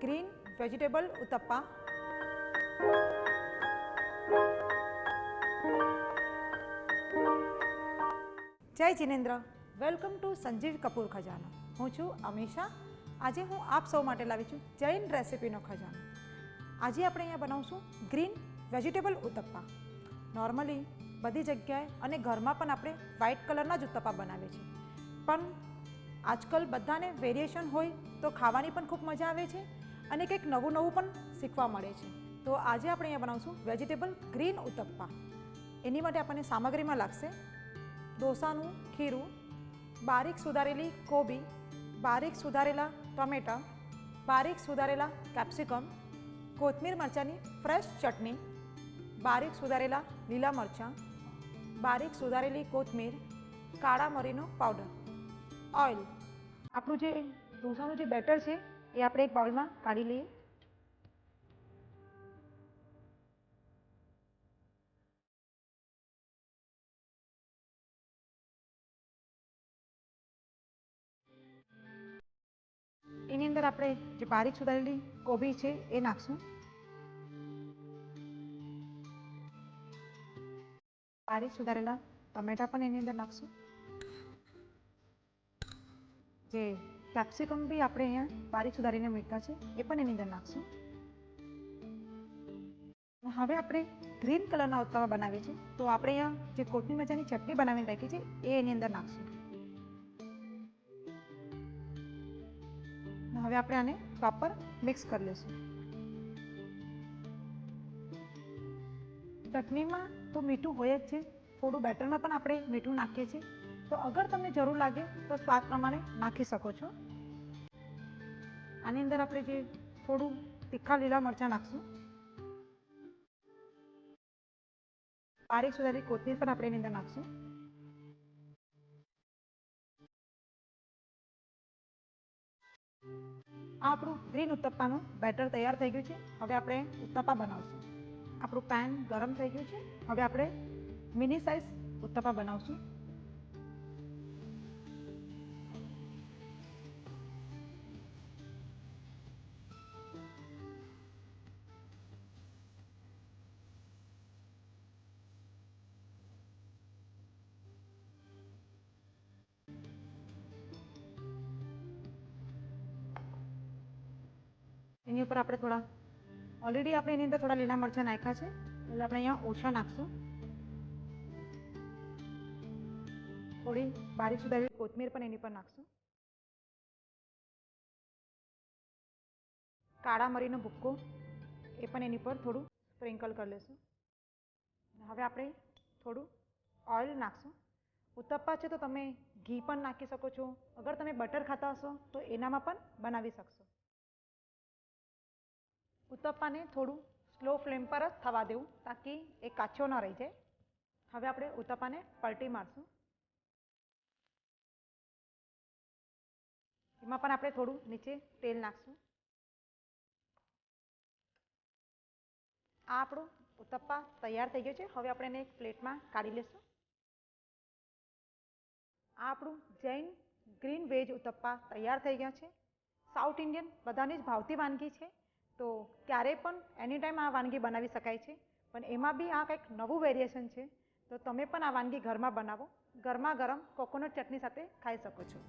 Green vegetable uttappa. જય Jinendra, welcome to Sanjeev Kapoor Khazana. હું છું અમીષા. આજે હું આપ સૌ માટે લાવી છું જૈન રેસિપીનો ખજાનો. આજે આપણે અહીંયા બનાવશું ગ્રીન વેજીટેબલ ઉત્તપ્પા. નોર્મલી બધી જગ્યાએ અને ઘરમાં પણ આપણે વ્હાઇટ કલરના જ ઉત્તપ્પા બનાવીએ છીએ, પણ આજકાલ બધાને વેરિએશન હોય તો ખાવાની પણ ખૂબ મજા આવે છે અને કંઈક નવું નવું પણ શીખવા મળે છે. તો આજે આપણે અહીંયા બનાવશું વેજીટેબલ ગ્રીન ઉત્તપ્પા. એની માટે આપણને સામગ્રીમાં લાગશે ડોસાનું ખીરું, બારીક સુધારેલી કોબી, બારીક સુધારેલા ટમેટાં, બારીક સુધારેલા કેપ્સિકમ, કોથમીર મરચાંની ફ્રેશ ચટણી, બારીક સુધારેલા લીલા મરચાં, બારીક સુધારેલી કોથમીર, કાળા મરીનો પાવડર, ઓઇલ. આપણું જે ઢોસાનું જે બેટર છે એ આપણે એક બાઉલમાં કાઢી લઈએ. એની અંદર આપણે જે બારીક સુધારેલી કોબી છે એ નાખશું, બારીક સુધારેલા ટમેટા પણ એની અંદર નાખશું, જે કેપ્સિકમ બી આપણે અહીંયા બારીક સુધારીને મૂક્યા છે એ પણ એની અંદર નાખશું. હવે આપણે ગ્રીન કલરના ઉત્તપ્પા બનાવીએ છીએ, તો આપણે અહીંયા જે કોથમીર મરચાંની ચટણી બનાવીને રાખી છે એ એની અંદર નાખશું. હવે આપણે આને પ્રોપર મિક્સ કરી લઈશું. ચટણીમાં તો મીઠું હોય જ છે, થોડું બેટરમાં પણ આપણે મીઠું નાખીએ છીએ, તો અગર તમને જરૂર લાગે તો સ્વાદ પ્રમાણે નાખી શકો છો. આની અંદર આપણે જે થોડું તીખા લીલા મરચાં નાખશું, બારીક સુધારેલી કોથમીર પણ આપણે એની અંદર નાખશું. આ આપણું ગ્રીન ઉત્તપ્પાનું બેટર તૈયાર થઈ ગયું છે. હવે આપણે ઉત્તપ્પા બનાવશું. આપણું પેન ગરમ થઈ ગયું છે. હવે આપણે મિની સાઇઝ ઉત્તપ્પા બનાવશું. એની ઉપર આપણે ઓલરેડી આપણે એની અંદર થોડા લીલા મરચાં નાખ્યા છે, એટલે આપણે અહીંયા ઓછા નાખશું. થોડી બારીક સુધારેલી કોથમીર પણ એની પર નાખશું. કાળા મરીનો ભૂક્કો એ પણ એની પર થોડું સ્પ્રિંકલ કરી લઈશું. હવે આપણે થોડું ઓઇલ નાખશું. ઉત્તપ્પા છે તો તમે ઘી પણ નાખી શકો છો. અગર તમે બટર ખાતા હશો તો એનામાં પણ બનાવી શકશો. ઉત્તપ્પાને થોડું સ્લો ફ્લેમ પર જ થવા દેવું, તાકી એ કાચો ન રહી જાય. હવે આપણે ઉત્તપ્પાને પલટી મારશું. એમાં પણ આપણે થોડું નીચે તેલ નાખશું. આ આપણું ઉત્તપ્પા તૈયાર થઈ ગયું છે. હવે આપણે એને એક પ્લેટમાં કાઢી લઈશું. આ આપણું જૈન ગ્રીન વેજ ઉત્તપ્પા તૈયાર થઈ ગયા છે. સાઉથ ઇન્ડિયન બધાને જ ભાવતી વાનગી છે, તો ક્યારેય પણ એની ટાઈમ આ વાનગી બનાવી શકાય છે, પણ એમાં બી આ કંઈક નવું વેરિએશન છે. તો તમે પણ આ વાનગી ઘરમાં બનાવો, ગરમા ગરમ કોકોનટ ચટણી સાથે ખાઈ શકો છો.